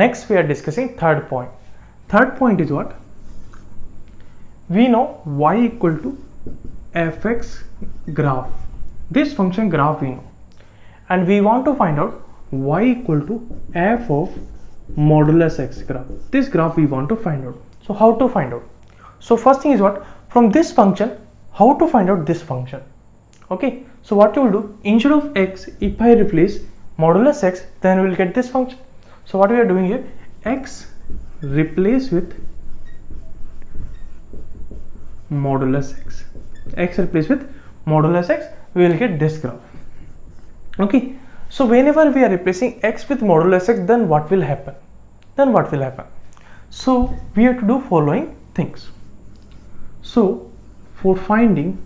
Next we are discussing third point. Third point is what? We know y equal to fx graph. This function graph we know, and we want to find out y equal to f of modulus x graph. This graph we want to find out. So how to find out? So first thing is what? From this function, how to find out this function? Okay, so what you will do, instead of x, if I replace modulus x, then we will get this function. So what we are doing here, x replace with modulus x, x replace with modulus x, we will get this graph. Okay, so whenever we are replacing x with modulus x, then what will happen? So we have to do following things. So for finding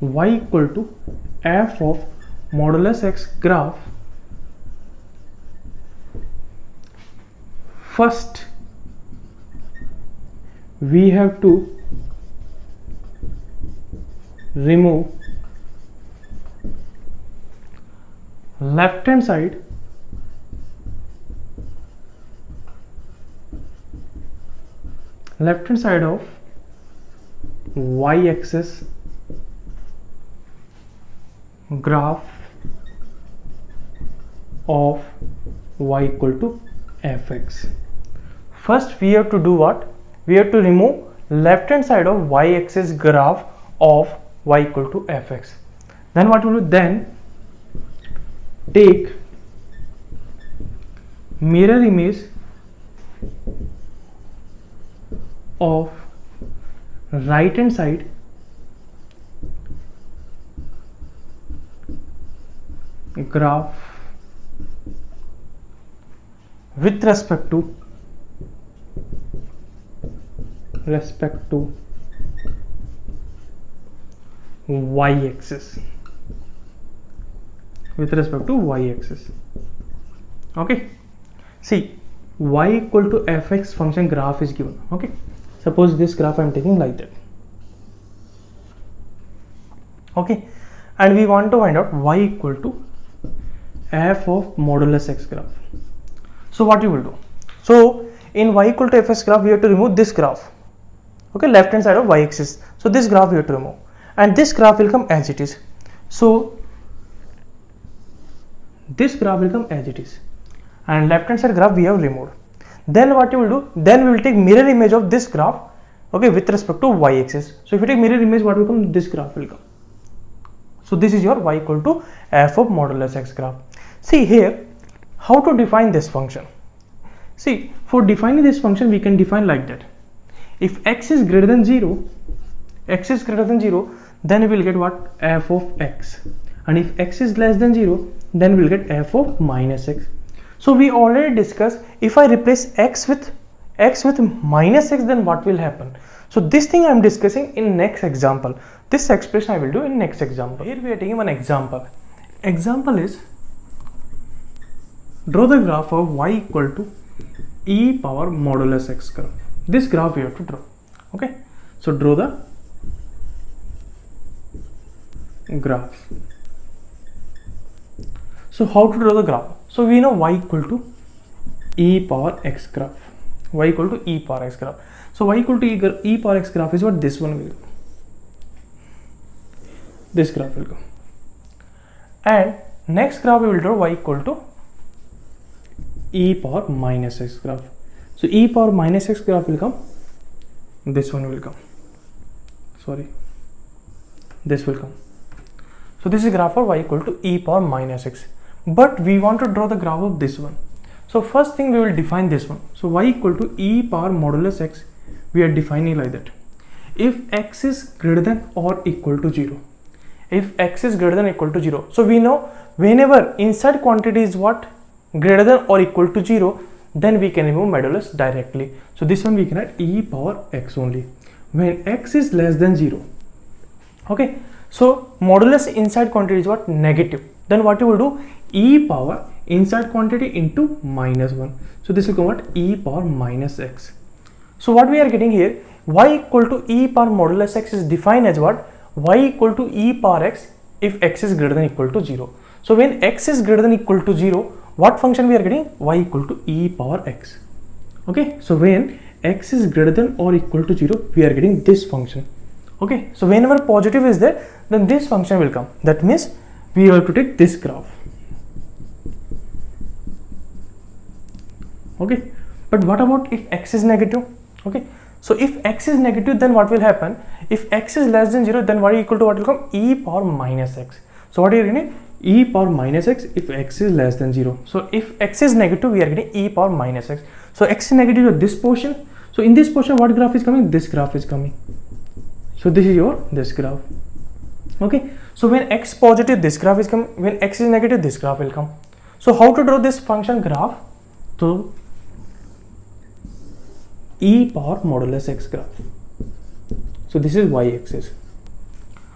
y equal to f of modulus x graph, first we have to remove left hand side of y-axis graph of y equal to fx. First we have to do what? We have to remove left hand side of y-axis graph of y equal to fx. Then what we will do? Then take mirror image of right hand side graph with respect to y-axis, okay. See, y equal to fx function graph is given. Okay, suppose this graph I am taking like that. Okay, and we want to find out y equal to f of modulus x graph. So what you will do? So in y equal to fx graph, we have to remove this graph. Okay, left hand side of y-axis. So this graph we have to remove, and this graph will come as it is. So this graph will come as it is, and left hand side graph we have removed. Then what you will do? Then we will take mirror image of this graph, okay, with respect to y-axis. So if you take mirror image, what will come? This graph will come. So this is your y equal to f of modulus x graph. See here, how to define this function? See, for defining this function, we can define like that. If x is greater than 0, then we will get what? F of x. And if x is less than 0, then we will get f of minus x. So we already discussed, if I replace x with minus x, then what will happen? So this thing I am discussing in next example. This expression I will do in next example. Here we are taking one example. Example is, draw the graph of y equal to e power modulus x graph. This graph we have to draw. Okay, so draw the graph. So how to draw the graph? So we know y equal to e power x graph. So y equal to e power x graph is what? This one will go. This graph will go. And next graph we will draw y equal to e power minus x graph. So e power minus x graph will come. This one will come. This will come. So this is graph for y equal to e power minus x. But we want to draw the graph of this one. So first thing we will define this one. So y equal to e power modulus x, we are defining like that. If x is greater than or equal to 0. So we know whenever inside quantity is what? Greater than or equal to 0, then we can remove modulus directly. So this one we can add e power x only. When x is less than 0. Okay. So modulus inside quantity is what? Negative. Then what you will do? E power inside quantity into minus 1. So this will come what? E power minus x. So what we are getting here? Y equal to e power modulus x is defined as what? Y equal to e power x if x is greater than equal to 0. So when x is greater than equal to 0, what function we are getting? Y equal to e power x. Okay, so when x is greater than or equal to 0, we are getting this function. Okay, so whenever positive is there, then this function will come. That means we have to take this graph. Okay, but what about if x is negative? Okay, so if x is negative, then what will happen? If x is less than 0, then y equal to what will come? E power minus x. So what are you getting? E power minus x if x is less than 0. So if x is negative, we are getting e power minus x. So x is negative to this portion. So in this portion, what graph is coming? This graph is coming. So this is your this graph. Okay, so when x positive, this graph is coming. When x is negative, this graph will come. So how to draw this function graph? So e power modulus x graph. So this is y axis.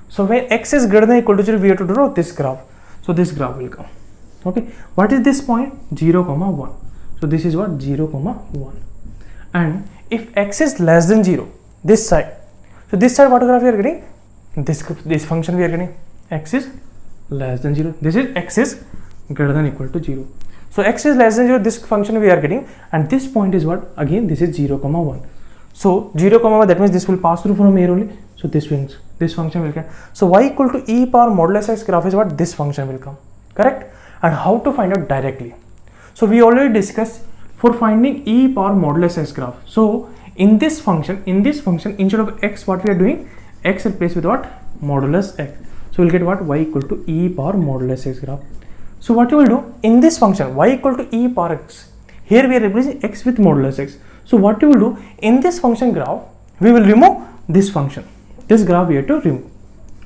So when x is greater than or equal to 0, we have to draw this graph. So this graph will come. Okay, what is this point? 0, 1. So this is what? 0, 1. And if x is less than 0, this side. So this side, what graph we are getting? This function we are getting. X is less than 0. This is x is greater than or equal to 0. So x is less than 0, this function we are getting, and this point is what? Again, this is 0, 1. So 0, 1, that means this will pass through from here only. So this function will get. So y equal to e power modulus x graph is what? This function will come. Correct? And how to find out directly? So we already discussed for finding e power modulus x graph. So in this function, instead of x, what we are doing? X replaced with what? Modulus x. So we'll get what? Y equal to e power modulus x graph. So what you will do in this function, y equal to e power x. Here we are replacing x with modulus x. So what you will do in this function graph, we will remove this function. This graph we have to remove.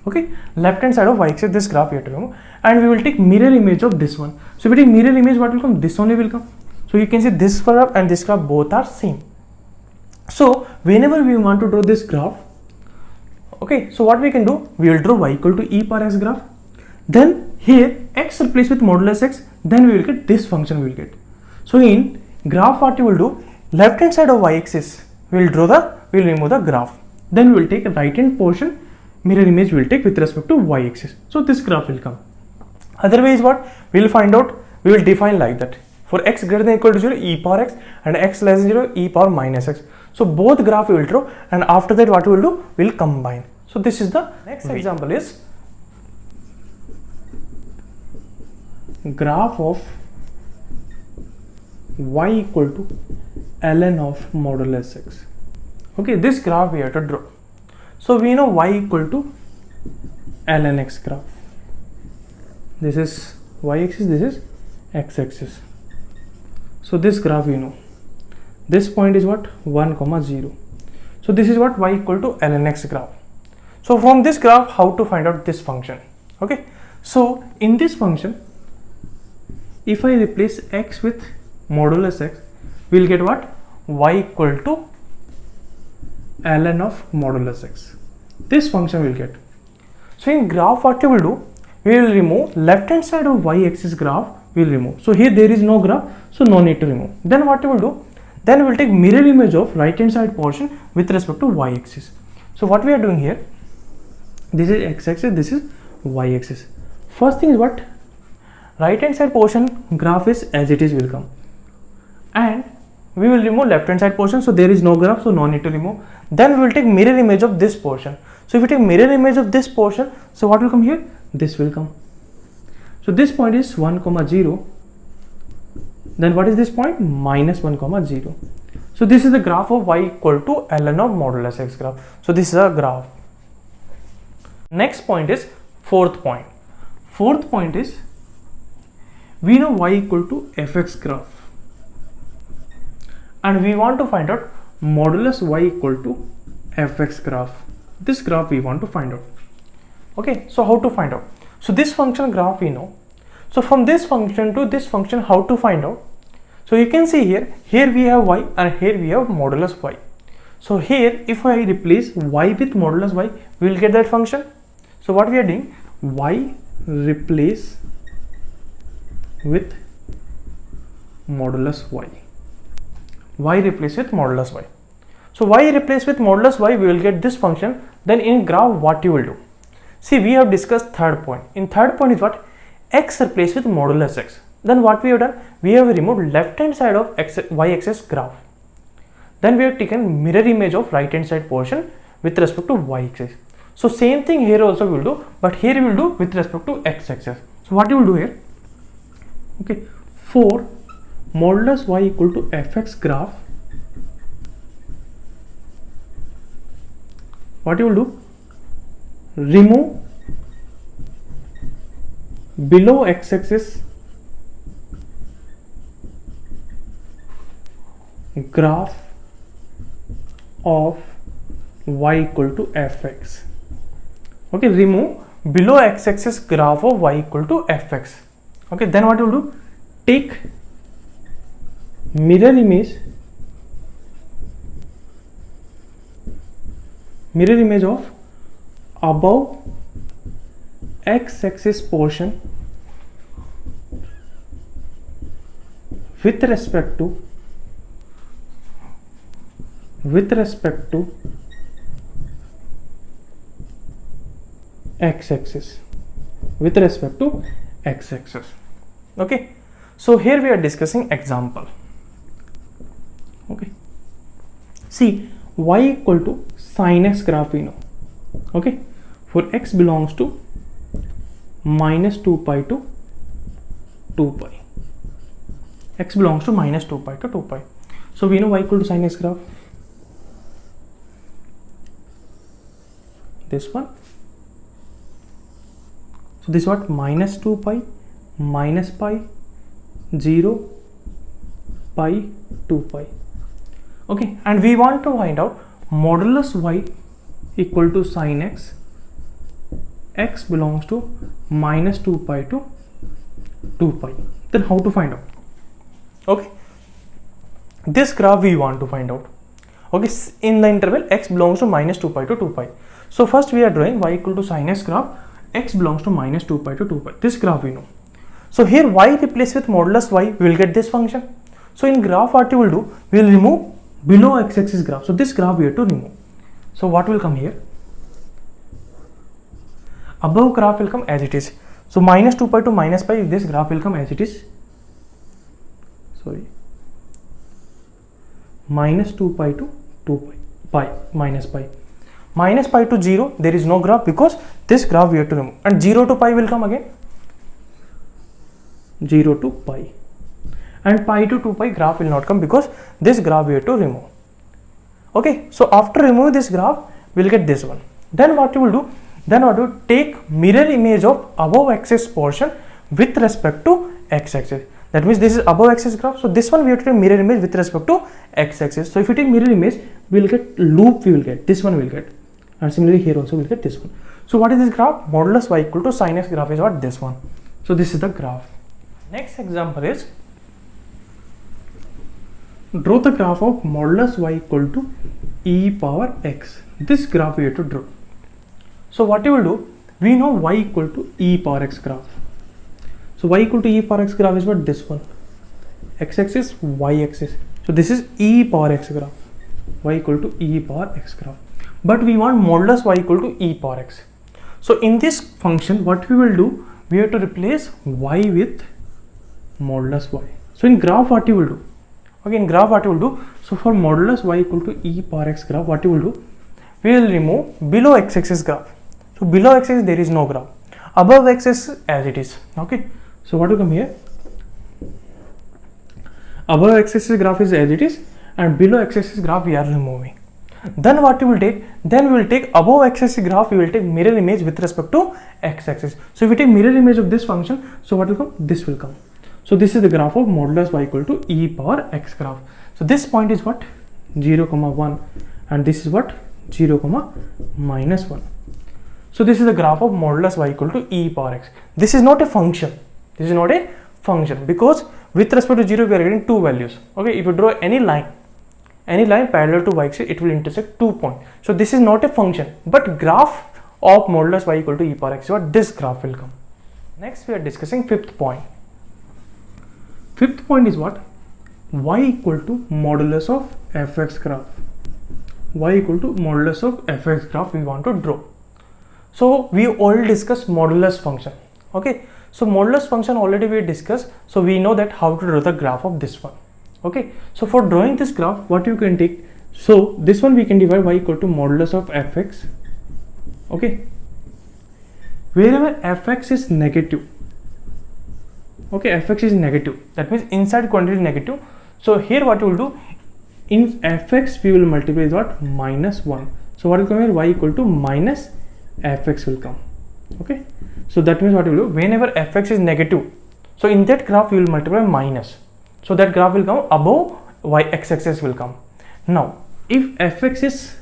Okay, left hand side of y axis, this graph we have to remove, and we will take mirror image of this one. So if we take mirror image, what will come? This only will come. So you can see this graph and this graph both are same. So whenever we want to draw this graph, okay, so what we can do? We will draw y equal to e power x graph. Then here x replaced with modulus x, then we will get this function we will get. So in graph, what you will do? Left hand side of y axis, we will remove the graph. Then we will take a right hand portion, mirror image we will take with respect to y axis. So this graph will come. Otherwise what? We will find out, we will define like that. For x greater than or equal to 0, e power x, and x less than 0, e power minus x. So both graph we will draw, and after that what we will do? We will combine. So this is the next example is graph of y equal to ln of modulus x. Okay, this graph we have to draw. So we know y equal to ln x graph. This is y axis, this is x axis. So this graph we know. This point is what? 1, 0. So this is what? Y equal to ln x graph. So from this graph, how to find out this function? Okay, so in this function, if I replace x with modulus x, we will get what? Y equal to ln of modulus x. This function we will get. So in graph, what you will do? We will remove left hand side of y axis graph, we will remove. So here there is no graph, so no need to remove. Then what you will do? Then we will take mirror image of right hand side portion with respect to y axis. So what we are doing here? This is x axis, this is y axis. First thing is what? Right hand side portion graph is as it is will come, and we will remove left hand side portion, so there is no graph, so no need to remove. Then we will take mirror image of this portion. So if we take mirror image of this portion, so what will come here? This will come. So this point is 1, 0. Then what is this point? Minus 1, 0. So this is the graph of y equal to ln of modulus x graph. So this is a graph. Next point is fourth point. Fourth point is, we know y equal to fx graph, and we want to find out modulus y equal to fx graph. This graph we want to find out. Okay, so how to find out? So this function graph we know. So from this function to this function, how to find out? So you can see here we have y and here we have modulus y. So here if I replace y with modulus y, we will get that function. So what we are doing? Y replace with modulus y. Y replace with modulus y. So y replace with modulus y, we will get this function. Then in graph, what you will do? See, we have discussed third point. In third point is what? x replaced with modulus x. Then what we have done? We have removed left hand side of y-axis graph. Then we have taken mirror image of right hand side portion with respect to y-axis. So same thing here also we will do, but here we will do with respect to x-axis. So what you will do here? Okay, for modulus y equal to fx graph, what you will do? Remove below x-axis graph of y equal to fx. Okay, remove below x-axis graph of y equal to fx. Okay, then what you will do? Take mirror image of above x-axis portion with respect to x-axis, okay. So here we are discussing example. Okay, see, y equal to sin x graph we know. Okay, for x belongs to minus 2 pi to 2 pi, x belongs to minus 2 pi to 2 pi. So we know y equal to sin x graph, this one. So this is what? Minus 2 pi, minus pi, 0, pi, 2 pi. Okay, and we want to find out modulus y equal to sin x, x belongs to minus 2 pi to 2 pi. Then how to find out? Okay, this graph we want to find out. Okay, in the interval x belongs to minus 2 pi to 2 pi. So first we are drawing y equal to sin x graph, x belongs to minus 2 pi to 2 pi. This graph we know. So here y replaced with modulus y, we will get this function. So in graph what you will do? We will remove below x-axis graph. So this graph we have to remove. So what will come here? Above graph will come as it is. So minus 2 pi to minus pi, this graph will come as it is. Sorry. Minus 2 pi to 2 pi, minus pi. Minus pi to 0, there is no graph because this graph we have to remove. And 0 to pi will come again. 0 to pi. And pi to 2 pi graph will not come because this graph we have to remove. Okay, so after removing this graph, we will get this one. Then what you will do? Then what you take mirror image of above axis portion with respect to x-axis. That means this is above axis graph. So this one we have to take mirror image with respect to x-axis. So if you take mirror image, we will get loop, we will get this one, we will get, and similarly here also we will get this one. So what is this graph? Modulus y equal to sin x graph is what? This one. So this is the graph. Next example is, draw the graph of modulus y equal to e power x. This graph we have to draw. So what you will do? We know y equal to e power x graph. So y equal to e power x graph is what? This one. X-axis, y-axis. So this is e power x graph. Y equal to e power x graph. But we want modulus y equal to e power x. So in this function, what we will do? We have to replace y with modulus y. So in graph, what you will do? Okay, in graph what you will do? So for modulus y equal to e power x graph, what you will do? We will remove below x-axis graph. So below x-axis there is no graph. Above x-axis as it is. Okay. So what will come here? Above x-axis graph is as it is, and below x-axis graph we are removing. Then what you will take? Then we will take above x-axis graph, we will take mirror image with respect to x-axis. So if we take mirror image of this function, so what will come? This will come. So this is the graph of modulus y equal to e power x graph. So this point is what? 0, 1, and this is what? 0, minus 1. So this is the graph of modulus y equal to e power x. This is not a function. This is not a function because with respect to 0 we are getting two values. Okay, if you draw any line parallel to y-axis, it will intersect 2 points. So this is not a function, but graph of modulus y equal to e power x is what? This graph will come. Next we are discussing fifth point. Fifth point is what? Y equal to modulus of fx graph. Y equal to modulus of fx graph we want to draw. So we already discussed modulus function. Okay, So modulus function already we discussed, so we know that how to draw the graph of this one. Okay, so for drawing this graph, what you can take, so this one we can divide y equal to modulus of fx. Okay, wherever fx is negative, okay, fx is negative, that means inside quantity is negative. So here what you will do, in fx we will multiply with what, -1. So what will come here, y equal to minus fx will come. Okay, so that means what you will do, whenever fx is negative, so in that graph you will multiply minus, so that graph will come above y x-axis will come. Now if fx is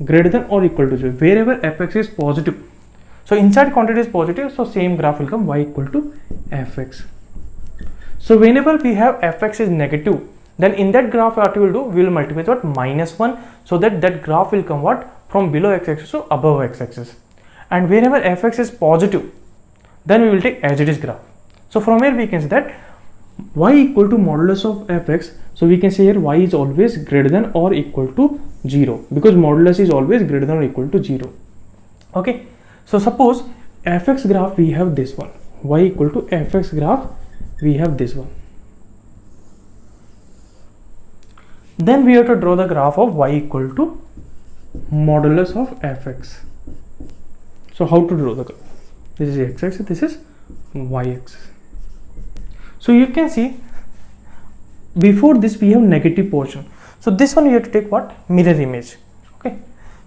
greater than or equal to 0, wherever fx is positive, so inside quantity is positive, so same graph will come y equal to fx. So whenever we have fx is negative, then in that graph what we will do, we will multiply with what, -1, so that that graph will come what, from below x-axis to above x-axis. And whenever fx is positive, then we will take as it is graph. So from here we can say that y equal to modulus of fx, so we can say here y is always greater than or equal to 0, because modulus is always greater than or equal to 0. Okay, so suppose fx graph we have this one, y equal to fx graph we have this one. Then we have to draw the graph of y equal to modulus of fx. So how to draw the graph? This is x-axis, this is y-axis. So you can see before this we have negative portion, so this one you have to take what, mirror image. Okay,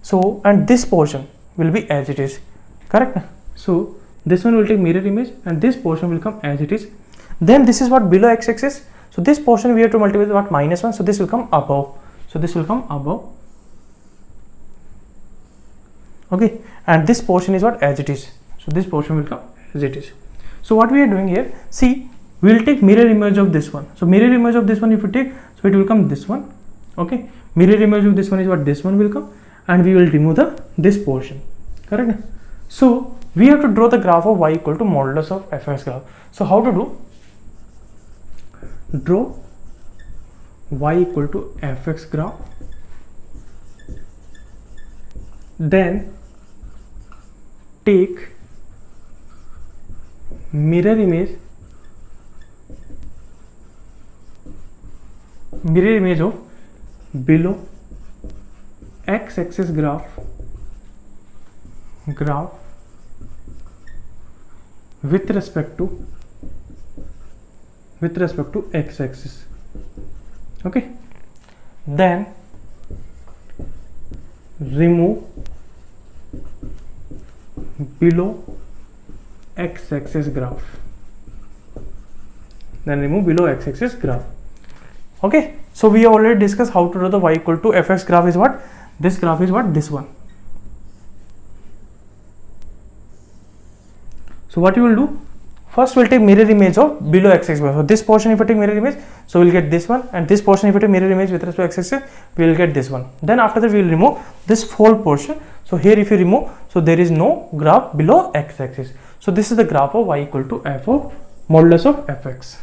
so and this portion will be as it is, correct? So this one will take mirror image and this portion will come as it is. Then this is what, below x-axis, so this portion we have to multiply with what, -1, so this will come above, so this will come above. Okay, and this portion is what, as it is, so this portion will come as it is. So what we are doing here, see, we will take mirror image of this one. So mirror image of this one if you take, so it will come this one. Okay, mirror image of this one is what, this one will come, and we will remove this portion, correct? So we have to draw the graph of y equal to modulus of fx graph. So how to do, draw y equal to fx graph, then take mirror image of below x-axis graph with respect to x-axis. Okay, then remove below x-axis graph, Okay, so we have already discussed how to draw the y equal to fx graph is what, this graph is what, this one. So what you will do, first we'll take mirror image of below x-axis. So this portion if you take mirror image, so we'll get this one, and this portion if you take mirror image with respect to x-axis, we will get this one. Then after that we will remove this whole portion. So here if you remove, so there is no graph below x-axis. So this is the graph of y equal to f of modulus of fx.